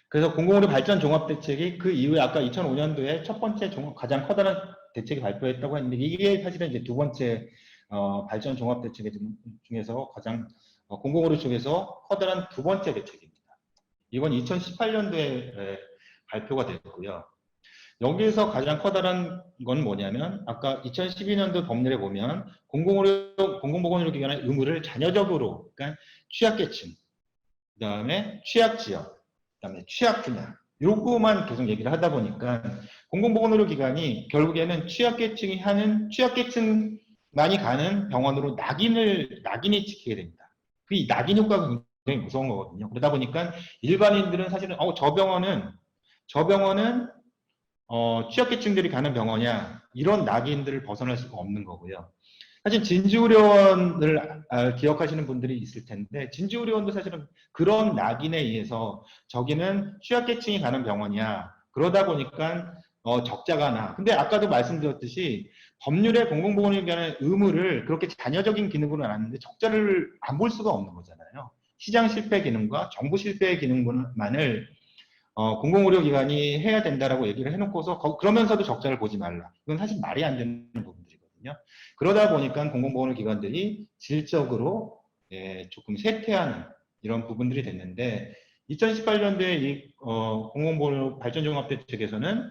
그래서 공공의료 발전 종합대책이 그 이후에 아까 2005년도에 첫 번째 가장 커다란 대책이 발표했다고 했는데 이게 사실은 이제 두 번째 발전 종합대책 중에서 가장 공공의료 쪽에서 커다란 두 번째 대책입니다. 이건 2018년도에 발표가 됐고요. 여기에서 가장 커다란 건 뭐냐면 아까 2012년도 법률에 보면 공공보건의료기관의 의무를 자녀적으로 그러니까 취약계층, 그 다음에 취약지역, 그 다음에 취약분야 요거만 계속 얘기를 하다 보니까 공공보건의료기관이 결국에는 취약계층만이 가는 병원으로 낙인이 찍히게 됩니다. 그 낙인 효과가 굉장히 무서운 거거든요. 그러다 보니까 일반인들은 사실은 저 병원은 취약계층들이 가는 병원이야 이런 낙인들을 벗어날 수가 없는 거고요. 사실 진주의료원을 기억하시는 분들이 있을 텐데 진주의료원도 사실은 그런 낙인에 의해서 저기는 취약계층이 가는 병원이야. 그러다 보니까 적자가 나. 근데 아까도 말씀드렸듯이 법률에 공공보건의료기관의 의무를 그렇게 자녀적인 기능으로 나눴는데 적자를 안 볼 수가 없는 거잖아요. 시장 실패 기능과 정부 실패의 기능만을 공공의료기관이 해야 된다라고 얘기를 해놓고서 그러면서도 적자를 보지 말라. 이건 사실 말이 안 되는 부분들이거든요. 그러다 보니까 공공보건기관들이 질적으로 조금 쇠퇴하는 이런 부분들이 됐는데 2018년도에 이 공공보건 발전종합대책에서는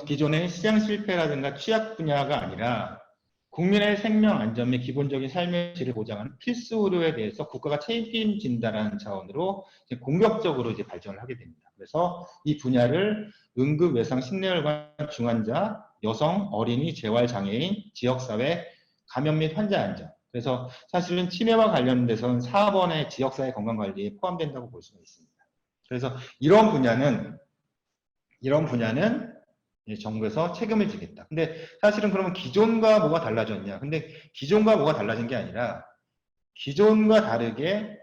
기존의 시장 실패라든가 취약 분야가 아니라 국민의 생명 안전 및 기본적인 삶의 질을 보장하는 필수 의료에 대해서 국가가 책임진다는 차원으로 이제 공격적으로 이제 발전을 하게 됩니다. 그래서 이 분야를 응급 외상 심내혈관 중환자, 여성, 어린이, 재활 장애인, 지역사회, 감염 및 환자 안전. 그래서 사실은 치매와 관련돼서는 4번의 지역사회 건강관리에 포함된다고 볼 수가 있습니다. 그래서 이런 분야는 정부에서 책임을 지겠다. 근데 사실은 그러면 기존과 뭐가 달라졌냐? 근데 기존과 뭐가 달라진 게 아니라 기존과 다르게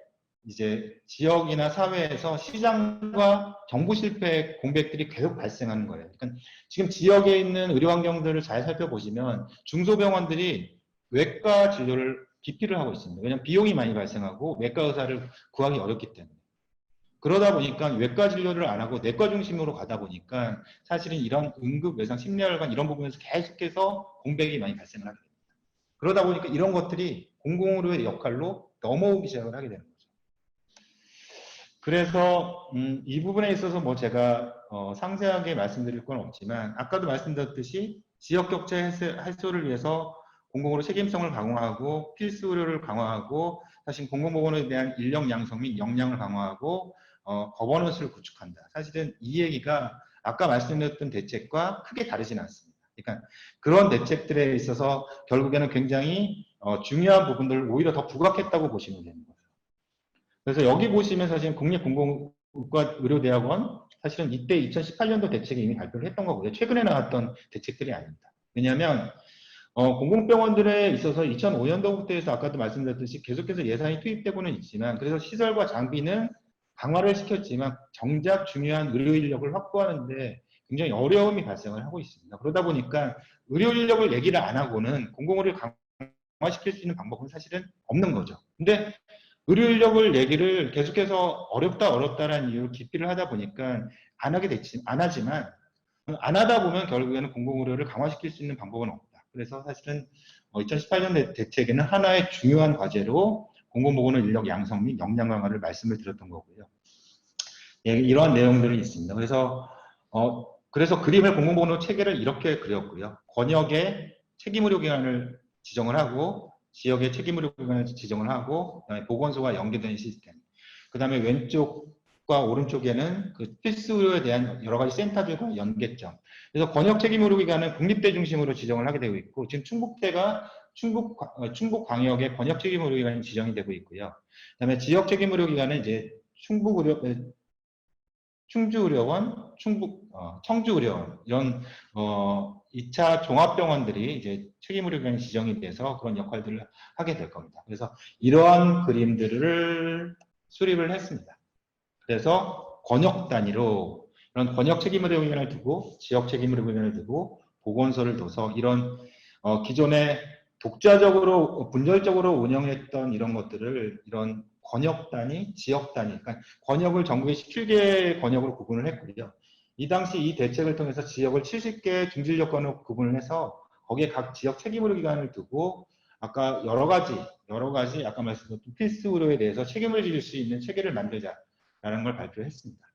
이제 지역이나 사회에서 시장과 정부 실패 공백들이 계속 발생하는 거예요. 그러니까 지금 지역에 있는 의료 환경들을 잘 살펴보시면 중소병원들이 외과 진료를 기피를 하고 있습니다. 왜냐하면 비용이 많이 발생하고 외과 의사를 구하기 어렵기 때문에. 그러다 보니까 외과 진료를 안 하고 내과 중심으로 가다 보니까 사실은 이런 응급 외상 심내혈관 이런 부분에서 계속해서 공백이 많이 발생을 하게 됩니다. 그러다 보니까 이런 것들이 공공의료의 역할로 넘어오기 시작을 하게 되는 거죠. 그래서 이 부분에 있어서 뭐 제가 상세하게 말씀드릴 건 없지만 아까도 말씀드렸듯이 지역 격차 해소를 위해서 공공의료 책임성을 강화하고 필수 의료를 강화하고 사실 공공보건에 대한 인력 양성 및 역량을 강화하고 거버넌스를 구축한다. 사실은 이 얘기가 아까 말씀드렸던 대책과 크게 다르지는 않습니다. 그러니까 그런 대책들에 있어서 결국에는 굉장히 중요한 부분들을 오히려 더 부각했다고 보시면 되는 거예요. 그래서 여기 보시면 사실 국립국가의료대학원 사실은 이때 2018년도 대책이 이미 발표를 했던 거고요. 최근에 나왔던 대책들이 아닙니다. 왜냐하면 공공병원들에 있어서 2005년도부터 해서 아까도 말씀드렸듯이 계속해서 예산이 투입되고는 있지만 그래서 시설과 장비는 강화를 시켰지만 정작 중요한 의료 인력을 확보하는데 굉장히 어려움이 발생을 하고 있습니다. 그러다 보니까 의료 인력을 얘기를 안 하고는 공공의료를 강화시킬 수 있는 방법은 사실은 없는 거죠. 근데 의료 인력을 얘기를 계속해서 어렵다라는 이유로 기피를 하다 보니까 안 하지만 안 하다 보면 결국에는 공공의료를 강화시킬 수 있는 방법은 없다. 그래서 사실은 2018년 대책에는 하나의 중요한 과제로 공공보건의 인력 양성 및 역량 강화를 말씀을 드렸던 거고요. 예, 이러한 내용들이 있습니다. 그래서 그림을 공공보건 체계를 이렇게 그렸고요. 권역의 책임의료기관을 지정을 하고 지역의 책임의료기관을 지정을 하고 그다음에 보건소와 연계되는 시스템. 그다음에 왼쪽과 오른쪽에는 그 필수의료에 대한 여러 가지 센터들과 연계점. 그래서 권역 책임의료기관은 국립대 중심으로 지정을 하게 되고 있고 지금 충북대가 충북광역의 권역 책임의료기관이 지정이 되고 있고요. 그다음에 지역 책임의료기관은 이제 충주의료원, 청주의료원 이런 2차 종합병원들이 이제 책임의료기관이 지정이 돼서 그런 역할들을 하게 될 겁니다. 그래서 이러한 그림들을 수립을 했습니다. 그래서 권역 단위로 이런 권역 책임의료기관을 두고 지역 책임의료기관을 두고 보건소를 둬서 이런 기존에 독자적으로 분열적으로 운영했던 이런 것들을 이런 권역 단위, 지역 단위, 그러니까 권역을 전국에 17개의 권역으로 구분을 했고요. 이 당시 이 대책을 통해서 지역을 70개 중질역권으로 구분을 해서 거기에 각 지역 책임의료 기관을 두고 아까 여러 가지 아까 말씀드렸던 필수 의료에 대해서 책임을 질 수 있는 체계를 만들자라는 걸 발표했습니다.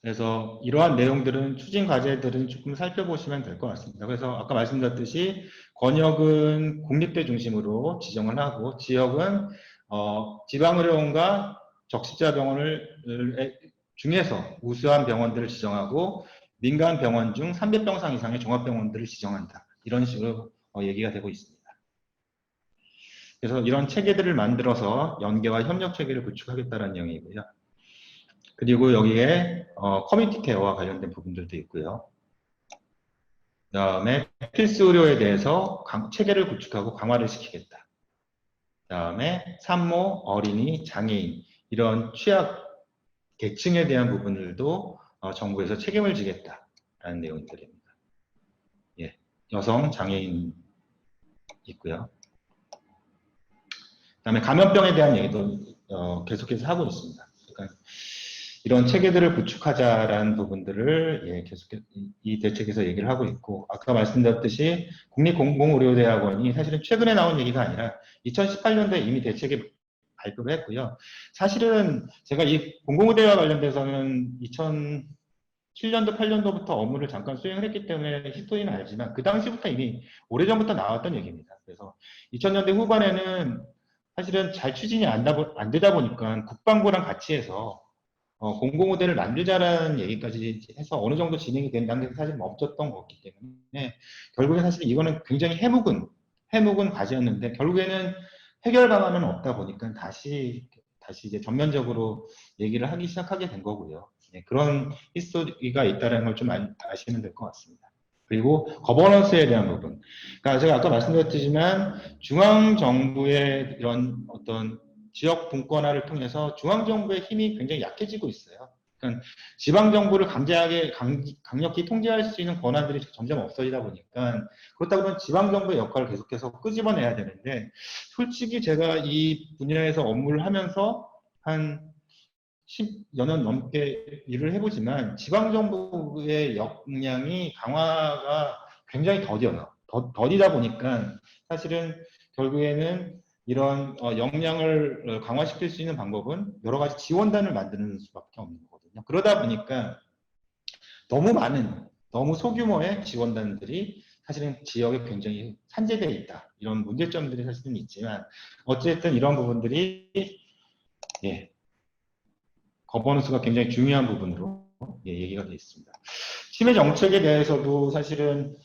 그래서 이러한 내용들은 추진 과제들은 조금 살펴보시면 될 것 같습니다. 그래서 아까 말씀드렸듯이 권역은 국립대 중심으로 지정을 하고 지역은 지방의료원과 적십자 병원을 중에서 우수한 병원들을 지정하고 민간 병원 중 300병상 이상의 종합병원들을 지정한다. 이런 식으로 얘기가 되고 있습니다. 그래서 이런 체계들을 만들어서 연계와 협력 체계를 구축하겠다는 내용이고요. 그리고 여기에 커뮤니티 케어와 관련된 부분들도 있고요. 그 다음에 필수 의료에 대해서 체계를 구축하고 강화를 시키겠다. 그 다음에 산모, 어린이, 장애인 이런 취약 계층에 대한 부분들도 정부에서 책임을 지겠다라는 내용들입니다. 예, 여성, 장애인 있고요. 그 다음에 감염병에 대한 얘기도 계속해서 하고 있습니다. 그러니까 이런 체계들을 구축하자라는 부분들을 계속 이 대책에서 얘기를 하고 있고 아까 말씀드렸듯이 국립공공의료대학원이 사실은 최근에 나온 얘기가 아니라 2018년도에 이미 대책에 발표를 했고요. 사실은 제가 이 공공의대와 관련돼서는 2007년도, 8년도부터 업무를 잠깐 수행을 했기 때문에 히스토리는 알지만 그 당시부터 이미 오래전부터 나왔던 얘기입니다. 그래서 2000년대 후반에는 사실은 잘 추진이 안 되다 보니까 국방부랑 같이 해서 공공의대를 만들자라는 얘기까지 해서 어느 정도 진행이 된 단계에서 사실 멈췄던 거기 때문에 결국에 사실 이거는 굉장히 해묵은 과제였는데 결국에는 해결 방안은 없다 보니까 다시 이제 전면적으로 얘기를 하기 시작하게 된 거고요. 네, 그런 히스토리가 있다는 걸 좀 아시면 될 것 같습니다. 그리고 거버넌스에 대한 부분. 그러니까 제가 아까 말씀드렸지만 중앙정부의 이런 어떤 지역 분권화를 통해서 중앙정부의 힘이 굉장히 약해지고 있어요. 그러니까 지방정부를 강력히 통제할 수 있는 권한들이 점점 없어지다 보니까 그렇다 보면 지방정부의 역할을 계속해서 끄집어내야 되는데 솔직히 제가 이 분야에서 업무를 하면서 한 10여 년 넘게 일을 해보지만 지방정부의 역량이 강화가 굉장히 더디다 보니까 사실은 결국에는 이런 역량을 강화시킬 수 있는 방법은 여러 가지 지원단을 만드는 수밖에 없는 거거든요. 그러다 보니까 너무 소규모의 지원단들이 사실은 지역에 굉장히 산재되어 있다. 이런 문제점들이 사실은 있지만 어쨌든 이런 부분들이 거버넌스가 굉장히 중요한 부분으로 얘기가 되어 있습니다. 치매 정책에 대해서도 사실은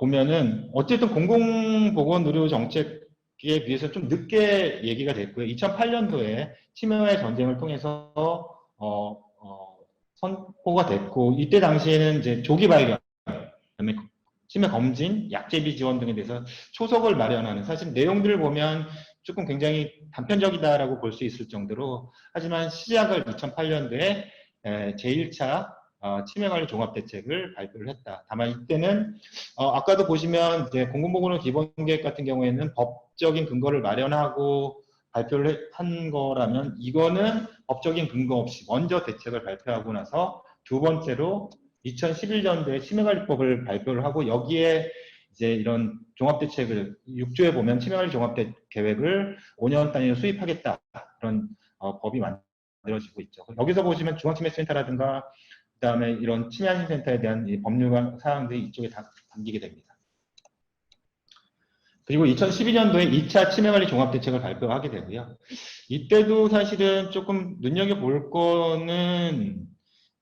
보면은 어쨌든 공공보건의료 정책에 비해서 좀 늦게 얘기가 됐고요. 2008년도에 치매와의 전쟁을 통해서 선포가 됐고 이때 당시에는 이제 조기 발견, 그다음에 치매 검진, 약제비 지원 등에 대해서 초석을 마련하는 사실 내용들을 보면 조금 굉장히 단편적이다라고 볼 수 있을 정도로 하지만 시작을 2008년도에 제1차 치매관리 종합대책을 발표를 했다. 다만 이때는 아까도 보시면 이제 공공보건의료 기본계획 같은 경우에는 법적인 근거를 마련하고 발표를 한 거라면 이거는 법적인 근거 없이 먼저 대책을 발표하고 나서 두 번째로 2011년도에 치매관리법을 발표를 하고 여기에 이제 이런 종합대책을 6조에 보면 치매관리 종합계획을 5년 단위로 수립하겠다 그런 법이 만들어지고 있죠. 여기서 보시면 중앙치매센터라든가 그다음에 이런 치매안심센터에 대한 법률 사항들이 이쪽에 다 담기게 됩니다. 그리고 2012년도에 2차 치매관리 종합대책을 발표하게 되고요. 이때도 사실은 조금 눈여겨볼 거는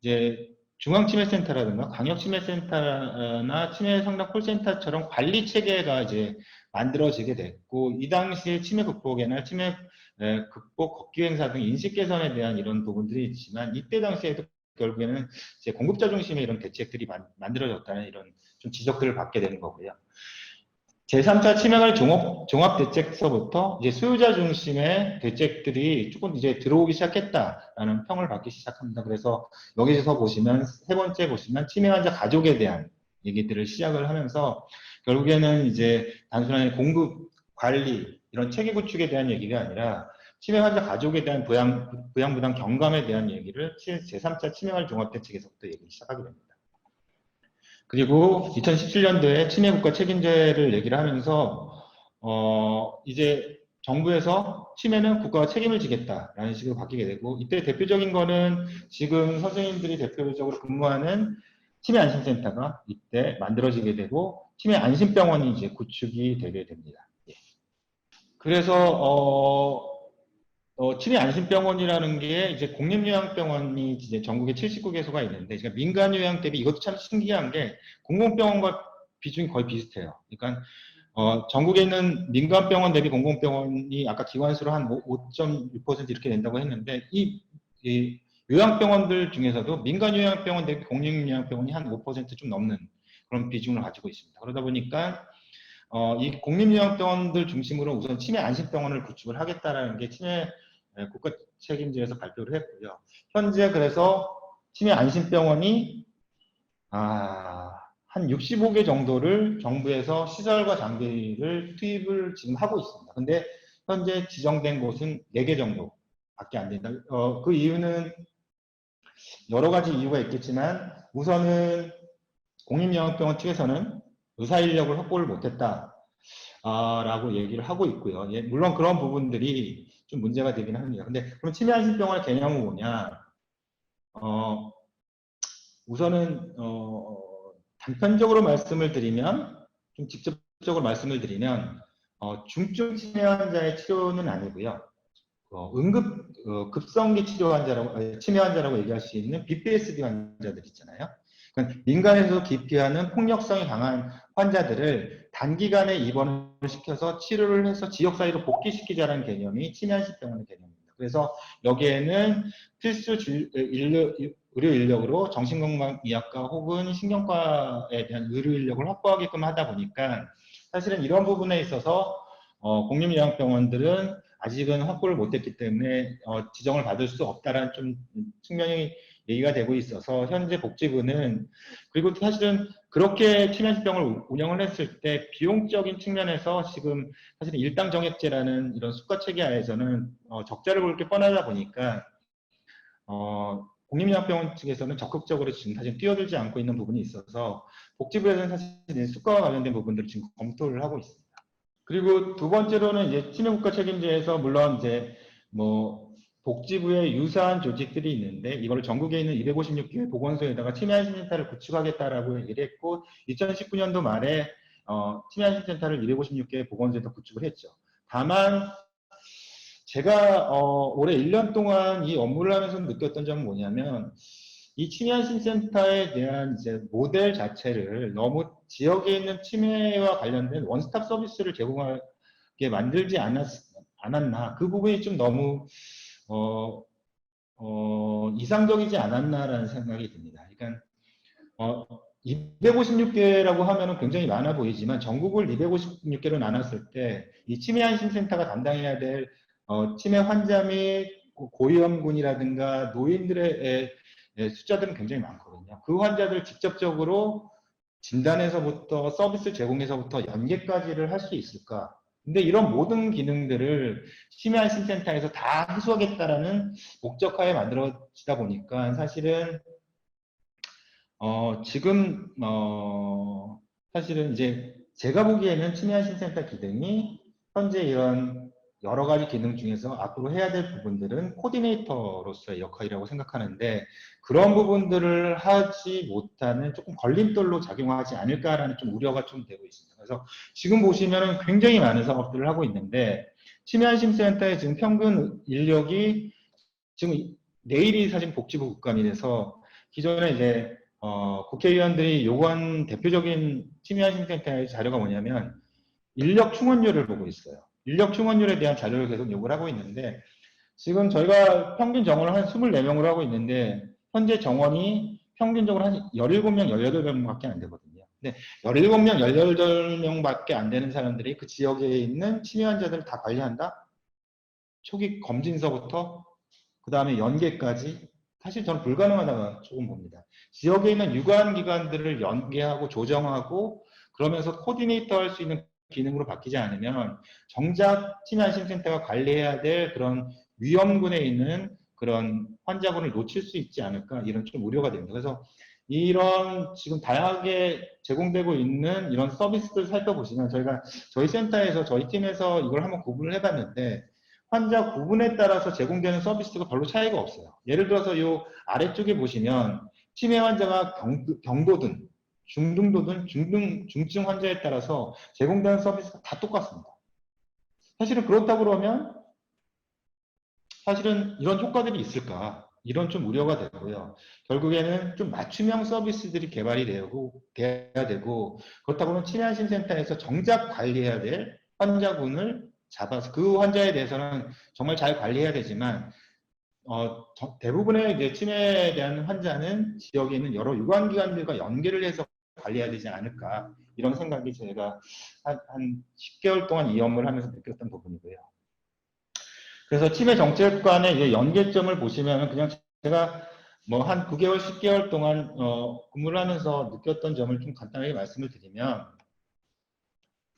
이제 중앙치매센터라든가 광역치매센터나 치매상담 콜센터처럼 관리 체계가 이제 만들어지게 됐고 이 당시에 치매 극복이나 치매 극복 걷기 행사 등 인식 개선에 대한 이런 부분들이 있지만 이때 당시에도 결국에는 이제 공급자 중심의 이런 대책들이 만들어졌다는 이런 좀 지적들을 받게 되는 거고요. 제3차 치매관리 종합대책서부터 이제 수요자 중심의 대책들이 조금 이제 들어오기 시작했다라는 평을 받기 시작합니다. 그래서 여기서 보시면 세 번째 보시면 치매 환자 가족에 대한 얘기들을 시작을 하면서 결국에는 이제 단순한 공급 관리 이런 체계 구축에 대한 얘기가 아니라 치매 환자 가족에 대한 부양 경감에 대한 얘기를 제3차 치매관리 종합대책에서부터 얘기를 시작하게 됩니다. 그리고 2017년도에 치매 국가 책임제를 얘기를 하면서 이제 정부에서 치매는 국가가 책임을 지겠다라는 식으로 바뀌게 되고, 이때 대표적인 거는 지금 선생님들이 대표적으로 근무하는 치매 안심센터가 이때 만들어지게 되고, 치매 안심병원이 이제 구축이 되게 됩니다. 예. 그래서 치매 안심병원이라는 게 이제 공립요양병원이 이제 전국에 79개소가 있는데, 그러니까 민간 요양 대비 이것도 참 신기한 게 공공병원과 비중이 거의 비슷해요. 그러니까 전국에 있는 민간병원 대비 공공병원이 아까 기관수로 한 5.6% 이렇게 된다고 했는데, 이 요양병원들 중에서도 민간 요양병원 대비 공립요양병원이 한 5% 좀 넘는 그런 비중을 가지고 있습니다. 그러다 보니까 이 공립요양병원들 중심으로 우선 치매 안심병원을 구축을 하겠다라는 게 치매 국가 책임제에서 발표를 했고요. 현재 그래서 치매 안심병원이 한 65개 정도를 정부에서 시설과 장비를 투입을 지금 하고 있습니다. 근데 현재 지정된 곳은 4개 정도밖에 안 된다. 그 이유는 여러 가지 이유가 있겠지만, 우선은 공립요양병원 측에서는 의사 인력을 확보를 못했다. 라고 얘기를 하고 있고요. 예, 물론 그런 부분들이 좀 문제가 되긴 합니다. 근데 그럼 치매 안심병원의 개념은 뭐냐? 우선은 단편적으로 말씀을 드리면, 좀 직접적으로 말씀을 드리면, 중증 치매 환자의 치료는 아니고요. 급성기 치료 환자라고, 치매 환자라고 얘기할 수 있는 BPSD 환자들 있잖아요. 그러니까 민간에서 기피하는 폭력성이 강한 환자들을 단기간에 입원을 시켜서 치료를 해서 지역사회로 복귀시키자는 개념이 치매 안심병원의 개념입니다. 그래서 여기에는 필수 의료 인력으로 정신건강의학과 혹은 신경과에 대한 의료 인력을 확보하게끔 하다 보니까, 사실은 이런 부분에 있어서 공립요양병원들은 아직은 확보를 못했기 때문에 지정을 받을 수 없다라는 좀 측면이 얘기가 되고 있어서, 현재 복지부는, 그리고 사실은 그렇게 치매 안심병원을 운영을 했을 때 비용적인 측면에서 지금 사실은 일당 정액제라는 이런 수가 체계 하에서는 적자를 볼 게 뻔하다 보니까 공립요양병원 측에서는 적극적으로 지금 사실 뛰어들지 않고 있는 부분이 있어서, 복지부에서는 사실 수가와 관련된 부분들을 지금 검토를 하고 있습니다. 그리고 두 번째로는 이제 치매국가 책임제에서 물론 이제 뭐 복지부에 유사한 조직들이 있는데, 이걸 전국에 있는 256개 보건소에다가 치매 안심센터를 구축하겠다라고 얘기를 했고, 2019년도 말에 치매 안심센터를 256개 보건소에다 구축을 했죠. 다만 제가 올해 1년 동안 이 업무를 하면서 느꼈던 점은 뭐냐면, 이 치매 안심센터에 대한 이제 모델 자체를 너무 지역에 있는 치매와 관련된 원스톱 서비스를 제공하게 만들지 않았나, 그 부분이 좀 너무 이상적이지 않았나라는 생각이 듭니다. 그러니까 256개라고 하면은 굉장히 많아 보이지만, 전국을 256개로 나눴을 때 이 치매 안심센터가 담당해야 될 치매 환자 및 고위험군이라든가 노인들의 숫자들은 굉장히 많거든요. 그 환자들 직접적으로 진단에서부터 서비스 제공에서부터 연계까지를 할 수 있을까? 근데 이런 모든 기능들을 치매 안심센터에서 다 해소하겠다라는 목적하에 만들어지다 보니까, 사실은 지금 사실은 이제 제가 보기에는 치매 안심센터 기능이 현재 이런 여러 가지 기능 중에서 앞으로 해야 될 부분들은 코디네이터로서의 역할이라고 생각하는데, 그런 부분들을 하지 못하는 조금 걸림돌로 작용하지 않을까라는 좀 우려가 좀 되고 있습니다. 그래서 지금 보시면은 굉장히 많은 사업들을 하고 있는데, 치매 안심센터의 지금 평균 인력이 지금 내일이 사실 복지부 국감이라서, 기존에 이제 국회의원들이 요구한 대표적인 치매 안심센터의 자료가 뭐냐면 인력 충원율을 보고 있어요. 인력 충원율에 대한 자료를 계속 요구를 하고 있는데, 지금 저희가 평균 정원을 한 24명으로 하고 있는데, 현재 정원이 평균적으로 한 17명, 18명밖에 안 되거든요. 근데 17명, 18명밖에 안 되는 사람들이 그 지역에 있는 치매 환자들을 다 관리한다? 초기 검진서부터 그 다음에 연계까지, 사실 저는 불가능하다고 조금 봅니다. 지역에 있는 유관 기관들을 연계하고 조정하고 그러면서 코디네이터 할 수 있는 기능으로 바뀌지 않으면 정작 치매안심센터가 관리해야 될 그런 위험군에 있는 그런 환자군을 놓칠 수 있지 않을까, 이런 좀 우려가 됩니다. 그래서 이런 지금 다양하게 제공되고 있는 이런 서비스들 살펴보시면 저희 센터에서 저희 팀에서 이걸 한번 구분을 해봤는데 환자 구분에 따라서 제공되는 서비스가 별로 차이가 없어요. 예를 들어서 이 아래쪽에 보시면 치매 환자가 경도든 중등도든 중증 환자에 따라서 제공되는 서비스가 다 똑같습니다. 사실은 그렇다고 그러면 사실은 이런 효과들이 있을까? 이런 좀 우려가 되고요. 결국에는 좀 맞춤형 서비스들이 개발이 돼야 되고, 그렇다고 하면 치매안심센터에서 정작 관리해야 될 환자군을 잡아서 그 환자에 대해서는 정말 잘 관리해야 되지만, 대부분의 이제 치매에 대한 환자는 지역에 있는 여러 유관기관들과 연계를 해서 관리해야 되지 않을까, 이런 생각이 제가 한 10개월 동안 이 업무를 하면서 느꼈던 부분이고요. 그래서 치매 정책관의 이제 연계점을 보시면 그냥 제가 뭐 한 9개월, 10개월 동안 근무를 하면서 느꼈던 점을 좀 간단하게 말씀을 드리면,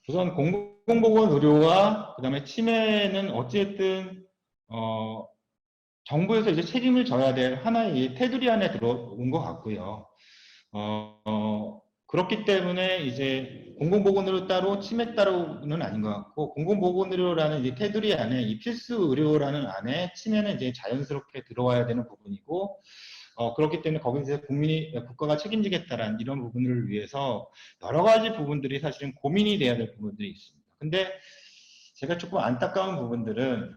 우선 공공보건 의료와 그다음에 치매는 어쨌든 정부에서 이제 책임을 져야 될 하나의 테두리 안에 들어온 것 같고요. 그렇기 때문에 이제 공공보건의료 따로 치매 따로는 아닌 것 같고, 공공보건의료라는 이 테두리 안에 이 필수 의료라는 안에 치매는 이제 자연스럽게 들어와야 되는 부분이고, 그렇기 때문에 거기서 국가가 책임지겠다라는 이런 부분을 위해서 여러 가지 부분들이 사실은 고민이 돼야 될 부분들이 있습니다. 근데 제가 조금 안타까운 부분들은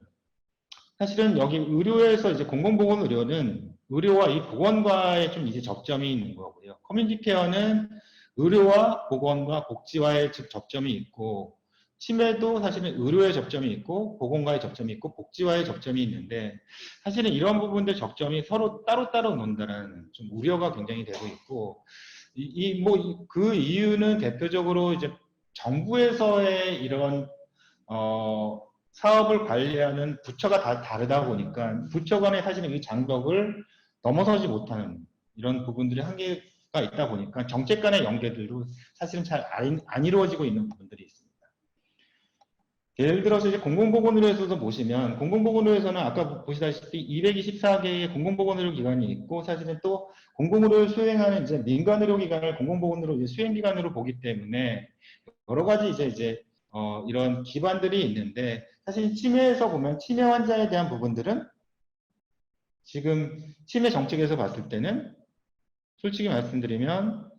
사실은 여기 의료에서 이제 공공보건의료는 의료와 이 보건과의 좀 이제 접점이 있는 거고요. 커뮤니티 케어는 의료와 보건과 복지와의 접점이 있고, 치매도 사실은 의료의 접점이 있고, 보건과의 접점이 있고, 복지와의 접점이 있는데, 사실은 이런 부분들 접점이 서로 따로따로 논다라는 좀 우려가 굉장히 되고 있고, 그 이유는 대표적으로 이제 정부에서의 이런, 사업을 관리하는 부처가 다 다르다 보니까 부처 간에 사실은 이 장벽을 넘어서지 못하는 이런 부분들이 한계가 있다 보니까 정책 간의 연계들도 사실은 잘 안 이루어지고 있는 부분들이 있습니다. 예를 들어서 이제 공공보건의료에서도 보시면, 공공보건의료에서는 아까 보시다시피 224개의 공공보건의료 기관이 있고, 사실은 또 공공의료를 수행하는 이제 민간의료기관을 공공보건의료 수행기관으로 보기 때문에 여러 가지 이제 이런 기반들이 있는데, 사실 치매에서 보면 치매 환자에 대한 부분들은 지금 치매 정책에서 봤을 때는 솔직히 말씀드리면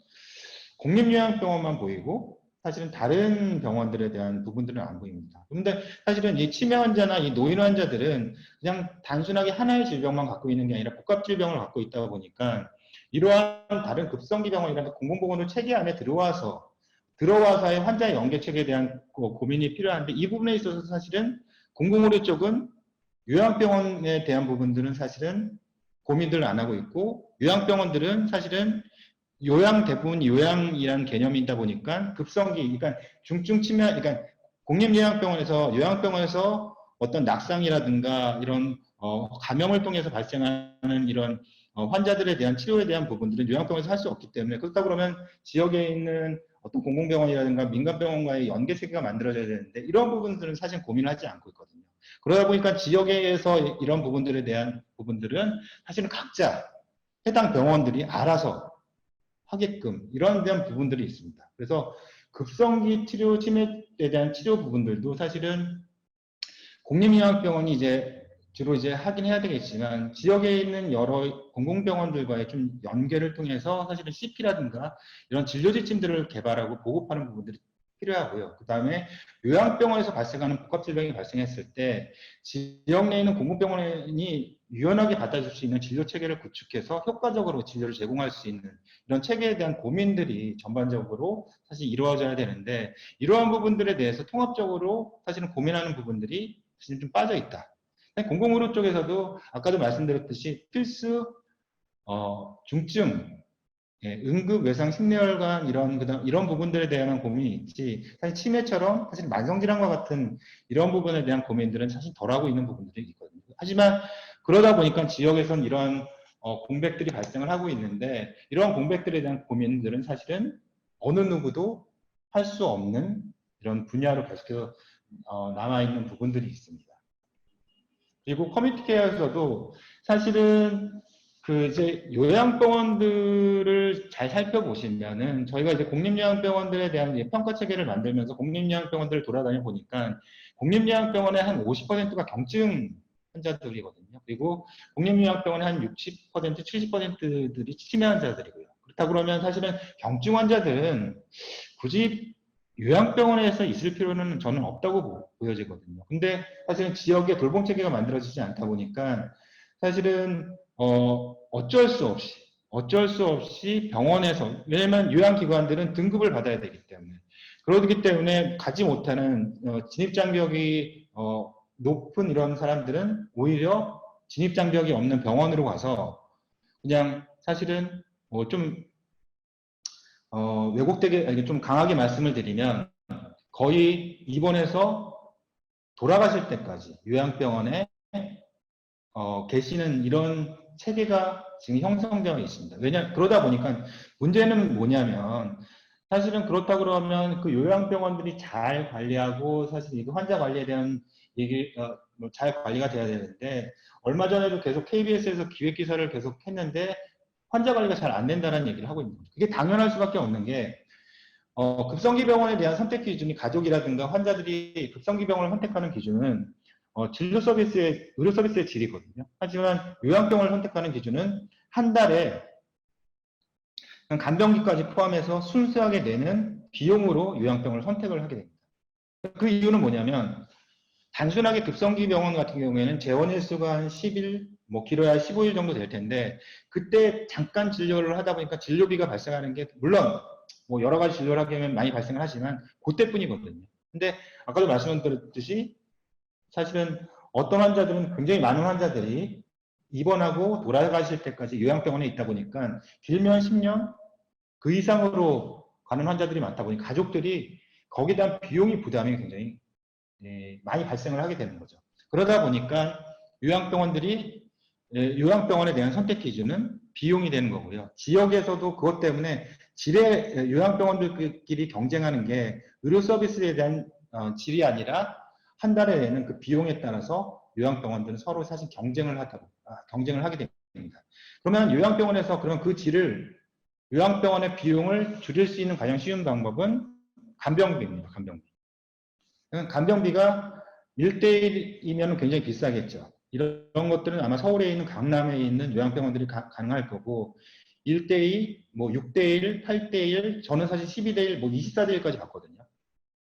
공립요양병원만 보이고 사실은 다른 병원들에 대한 부분들은 안 보입니다. 그런데 사실은 이 치매 환자나 이 노인 환자들은 그냥 단순하게 하나의 질병만 갖고 있는 게 아니라 복합 질병을 갖고 있다 보니까 이러한 다른 급성기 병원이라는 공공보건의료 체계 안에 들어와서의 환자의 연계 체계에 대한 고민이 필요한데, 이 부분에 있어서 사실은 공공의료 쪽은 요양병원에 대한 부분들은 사실은 고민들을 안 하고 있고, 요양병원들은 사실은 대부분 요양이라는 개념이다 보니까 급성기, 그러니까 중증 치매, 그러니까 요양병원에서 어떤 낙상이라든가 이런 감염을 통해서 발생하는 이런 환자들에 대한 치료에 대한 부분들은 요양병원에서 할 수 없기 때문에, 그렇다 그러면 지역에 있는 어떤 공공병원이라든가 민간병원과의 연계 체계가 만들어져야 되는데, 이런 부분들은 사실 고민을 하지 않고 있거든요. 그러다 보니까 지역에서 이런 부분들에 대한 부분들은 사실은 각자 해당 병원들이 알아서 하게끔 이런 대한 부분들이 있습니다. 그래서 급성기 치료, 치매에 대한 치료 부분들도 사실은 공립요양병원이 이제 주로 이제 하긴 해야 되겠지만, 지역에 있는 여러 공공병원들과의 좀 연계를 통해서 사실은 CP라든가 이런 진료 지침들을 개발하고 보급하는 부분들이 필요하고요. 그 다음에 요양병원에서 발생하는 복합질병이 발생했을 때 지역 내에 있는 공공병원이 유연하게 받아줄 수 있는 진료 체계를 구축해서 효과적으로 진료를 제공할 수 있는 이런 체계에 대한 고민들이 전반적으로 사실 이루어져야 되는데, 이러한 부분들에 대해서 통합적으로 사실은 고민하는 부분들이 사실 좀 빠져 있다. 공공의료 쪽에서도 아까도 말씀드렸듯이 필수, 중증, 응급 외상 심뇌혈관 이런 부분들에 대한 고민이 있지, 사실 치매처럼 사실 만성질환과 같은 이런 부분에 대한 고민들은 사실 덜하고 있는 부분들이 있거든요. 하지만 그러다 보니까 지역에선 이런 공백들이 발생을 하고 있는데, 이런 공백들에 대한 고민들은 사실은 어느 누구도 할 수 없는 이런 분야로 계속해서 남아있는 부분들이 있습니다. 그리고 커뮤니티 케어에서도 사실은 그 이제 요양병원들을 잘 살펴보시면은 저희가 이제 공립요양병원들에 대한 평가 체계를 만들면서 공립요양병원들을 돌아다녀 보니까 공립요양병원의 한 50%가 경증 환자들이거든요. 그리고 공립요양병원의 한 60%, 70%들이 치매 환자들이고요. 그렇다 그러면 사실은 경증 환자들은 굳이 요양병원에서 있을 필요는 저는 없다고 보여지거든요. 근데 사실은 지역에 돌봄 체계가 만들어지지 않다 보니까 사실은 어쩔 수 없이 병원에서, 왜냐면 요양기관들은 등급을 받아야 되기 때문에, 그렇기 때문에 가지 못하는 진입장벽이 높은 이런 사람들은 오히려 진입장벽이 없는 병원으로 가서 그냥 사실은 좀 왜곡되게 좀 강하게 말씀을 드리면 거의 입원해서 돌아가실 때까지 요양병원에 계시는 이런 체계가 지금 형성되어 있습니다. 그러다 보니까 문제는 뭐냐면 사실은 그렇다 그러면 그 요양병원들이 잘 관리하고 사실 이 환자 관리에 대한 얘기 잘 관리가 돼야 되는데 얼마 전에도 계속 KBS에서 기획기사를 계속 했는데 환자 관리가 잘 안 된다는 얘기를 하고 있는 거죠. 그게 당연할 수밖에 없는 게 급성기 병원에 대한 선택 기준이 가족이라든가 환자들이 급성기 병원을 선택하는 기준은 의료 서비스의 질이거든요. 하지만 요양병원을 선택하는 기준은 한 달에 간병기까지 포함해서 순수하게 내는 비용으로 요양병원을 선택을 하게 됩니다. 그 이유는 뭐냐면 단순하게 급성기 병원 같은 경우에는 재원일수가 한 10일, 뭐 길어야 15일 정도 될 텐데 그때 잠깐 진료를 하다 보니까 진료비가 발생하는 게 물론 뭐 여러 가지 진료를 하게 되면 많이 발생을 하지만 그때뿐이거든요. 근데 아까도 말씀드렸듯이 사실은 어떤 환자들은 굉장히 많은 환자들이 입원하고 돌아가실 때까지 요양병원에 있다 보니까 길면 10년 그 이상으로 가는 환자들이 많다 보니 가족들이 거기에 대한 비용이 부담이 굉장히 많이 발생을 하게 되는 거죠. 그러다 보니까 요양병원에 대한 선택 기준은 비용이 되는 거고요. 지역에서도 그것 때문에 요양병원들끼리 경쟁하는 게 의료 서비스에 대한 질이 아니라 한 달에 내는 그 비용에 따라서 요양병원들은 서로 사실 경쟁을 하게 됩니다. 그러면 요양병원에서 그 질을 요양병원의 비용을 줄일 수 있는 가장 쉬운 방법은 간병비입니다. 간병비가 1대1이면 굉장히 비싸겠죠. 이런 것들은 아마 서울에 있는 강남에 있는 요양병원들이 가능할 거고 1대2, 뭐 6대1, 8대1, 저는 사실 12대1, 뭐 24대1까지 봤거든요.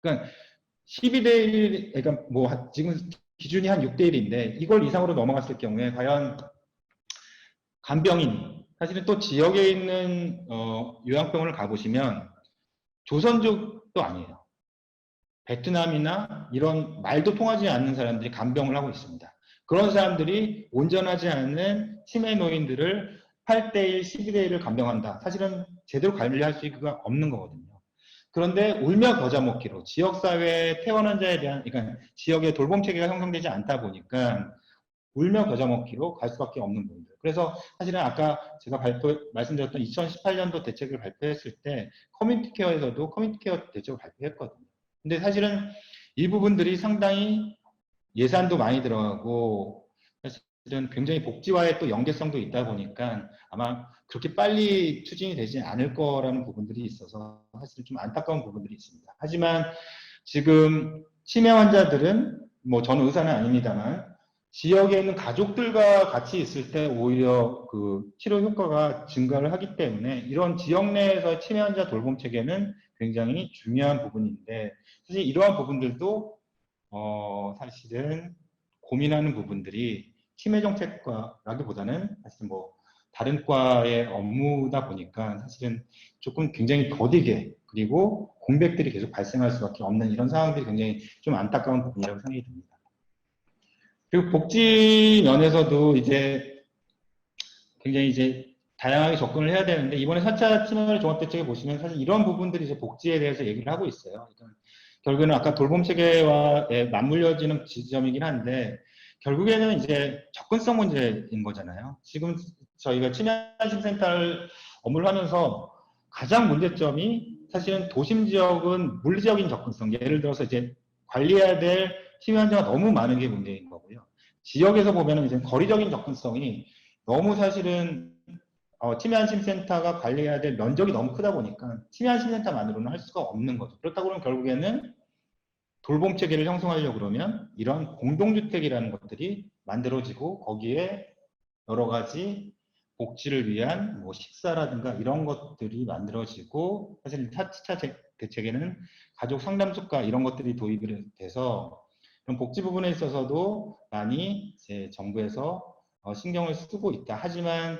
그러니까 12대1, 그러니까 뭐 지금 기준이 한 6대1인데 이걸 이상으로 넘어갔을 경우에 과연 간병인, 사실은 또 지역에 있는 요양병원을 가보시면 조선족도 아니에요. 베트남이나 이런 말도 통하지 않는 사람들이 간병을 하고 있습니다. 그런 사람들이 온전하지 않은 치매 노인들을 8대1, 12대1을 간병한다. 사실은 제대로 관리할 수가 없는 거거든요. 그런데 울며 겨자 먹기로 지역사회의 퇴원 환자에 대한, 그러니까 지역의 돌봄 체계가 형성되지 않다 보니까 울며 겨자 먹기로 갈 수밖에 없는 부분들. 그래서 사실은 아까 제가 말씀드렸던 2018년도 대책을 발표했을 때 커뮤니티 케어에서도 커뮤니티 케어 대책을 발표했거든요. 근데 사실은 이 부분들이 상당히 예산도 많이 들어가고 사실은 굉장히 복지와의 또 연계성도 있다 보니까 아마 그렇게 빨리 추진이 되지 않을 거라는 부분들이 있어서 사실 좀 안타까운 부분들이 있습니다. 하지만 지금 치매 환자들은 뭐 저는 의사는 아닙니다만 지역에 있는 가족들과 같이 있을 때 오히려 그 치료 효과가 증가를 하기 때문에 이런 지역 내에서 치매 환자 돌봄 체계는 굉장히 중요한 부분인데 사실 이러한 부분들도 사실은 고민하는 부분들이 치매 정책과라기보다는 사실 뭐 다른 과의 업무다 보니까 사실은 조금 굉장히 더디게 그리고 공백들이 계속 발생할 수밖에 없는 이런 상황들이 굉장히 좀 안타까운 부분이라고 생각이 듭니다. 그리고 복지 면에서도 이제 굉장히 이제 다양하게 접근을 해야 되는데 이번에 4차 치매 종합대책에 보시면 사실 이런 부분들이 이제 복지에 대해서 얘기를 하고 있어요. 그러니까 결국에는 아까 돌봄 체계와 맞물려지는 지점이긴 한데 결국에는 이제 접근성 문제인 거잖아요. 지금 저희가 치매안심센터를 업무를 하면서 가장 문제점이 사실은 도심 지역은 물리적인 접근성, 예를 들어서 이제 관리해야 될 치매 환자가 너무 많은 게 문제인 거고요. 지역에서 보면은 이제 거리적인 접근성이 너무 사실은 치매 안심센터가 관리해야 될 면적이 너무 크다 보니까 치매 안심센터만으로는 할 수가 없는 거죠. 그렇다고 그러면 결국에는 돌봄 체계를 형성하려고 그러면 이런 공동주택이라는 것들이 만들어지고 거기에 여러 가지 복지를 위한 뭐 식사라든가 이런 것들이 만들어지고 사실 4차 대책에는 가족 상담소가 이런 것들이 도입이 돼서 복지 부분에 있어서도 많이 이제 정부에서 신경을 쓰고 있다. 하지만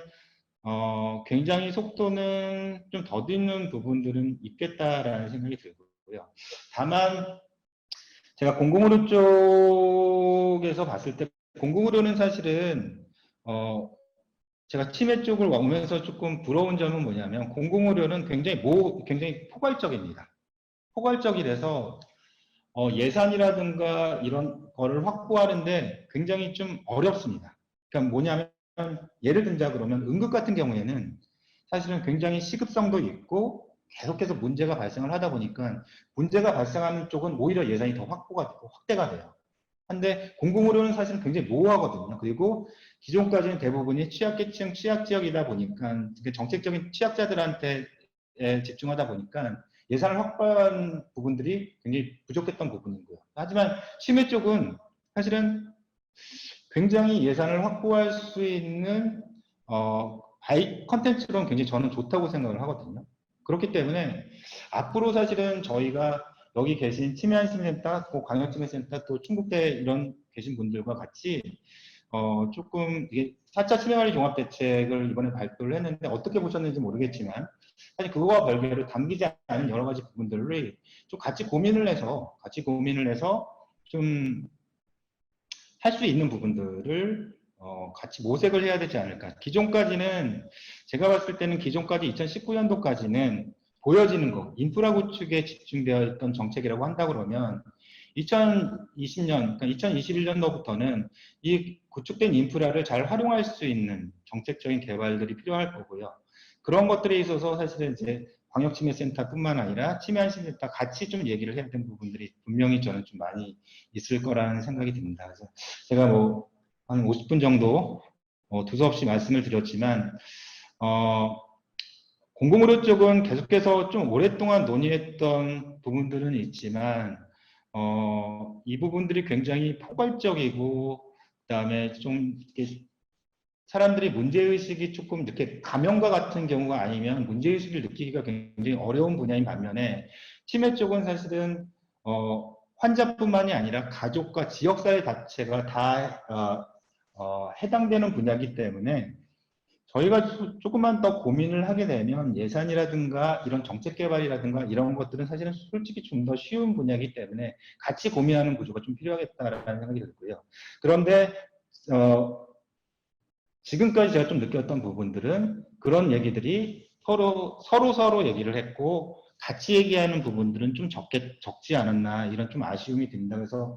굉장히 속도는 좀 더디는 부분들은 있겠다라는 생각이 들고요. 다만 제가 공공의료 쪽에서 봤을 때 공공의료는 사실은 제가 치매 쪽을 오면서 조금 부러운 점은 뭐냐면 공공의료는 굉장히 포괄적입니다. 포괄적이라서 예산이라든가 이런 거를 확보하는데 굉장히 좀 어렵습니다. 그러니까 뭐냐면 예를 들자 그러면 응급 같은 경우에는 사실은 굉장히 시급성도 있고 계속해서 문제가 발생을 하다 보니까 문제가 발생하는 쪽은 오히려 예산이 더 확보가 되고 확대가 돼요. 근데 공공의료는 사실은 굉장히 모호하거든요. 그리고 기존까지는 대부분이 취약계층, 취약지역이다 보니까 정책적인 취약자들한테 집중하다 보니까 예산을 확보한 부분들이 굉장히 부족했던 부분이고요. 하지만 치매 쪽은 사실은 굉장히 예산을 확보할 수 있는 컨텐츠로는 굉장히 저는 좋다고 생각을 하거든요. 그렇기 때문에 앞으로 사실은 저희가 여기 계신 치매 안심센터, 또 광역치매센터, 또 충북대 이런 계신 분들과 같이 조금 이게 4차 치매관리 종합대책을 이번에 발표를 했는데 어떻게 보셨는지 모르겠지만 사실 그거와 별개로 담기지 않은 여러 가지 부분들을 좀 같이 고민을 해서 좀 할 수 있는 부분들을 같이 모색을 해야 되지 않을까. 기존까지는 제가 봤을 때는 기존까지 2019년도까지는 보여지는 거, 인프라 구축에 집중되어 있던 정책이라고 한다 그러면 2020년, 그러니까 2021년도부터는 이 구축된 인프라를 잘 활용할 수 있는 정책적인 개발들이 필요할 거고요. 그런 것들에 있어서 사실은 이제 광역치매센터뿐만 아니라 치매안심센터 같이 좀 얘기를 해야 되는 부분들이 분명히 저는 좀 많이 있을 거라는 생각이 듭니다. 그래서 제가 뭐 한 50분 정도 두서없이 말씀을 드렸지만 공공의료 쪽은 계속해서 좀 오랫동안 논의했던 부분들은 있지만 이 부분들이 굉장히 포괄적이고 그다음에 좀 이렇게 사람들이 문제의식이 조금 이렇게 감염과 같은 경우가 아니면 문제의식을 느끼기가 굉장히 어려운 분야인 반면에 치매 쪽은 사실은 환자뿐만이 아니라 가족과 지역사회 자체가 다 해당되는 분야이기 때문에 저희가 조금만 더 고민을 하게 되면 예산이라든가 이런 정책 개발이라든가 이런 것들은 사실은 솔직히 좀 더 쉬운 분야이기 때문에 같이 고민하는 구조가 좀 필요하겠다라는 생각이 들고요. 그런데 지금까지 제가 좀 느꼈던 부분들은 그런 얘기들이 서로 얘기를 했고 같이 얘기하는 부분들은 좀 적지 않았나 이런 좀 아쉬움이 듭니다. 그래서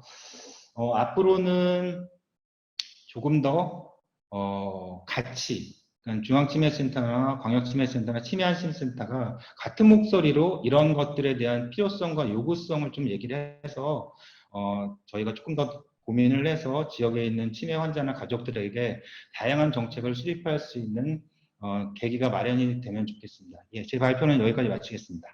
앞으로는 조금 더 같이 그러니까 중앙치매센터나 광역치매센터나 치매안심센터가 같은 목소리로 이런 것들에 대한 필요성과 요구성을 좀 얘기를 해서 저희가 조금 더 고민을 해서 지역에 있는 치매 환자나 가족들에게 다양한 정책을 수립할 수 있는 계기가 마련이 되면 좋겠습니다. 예, 제 발표는 여기까지 마치겠습니다.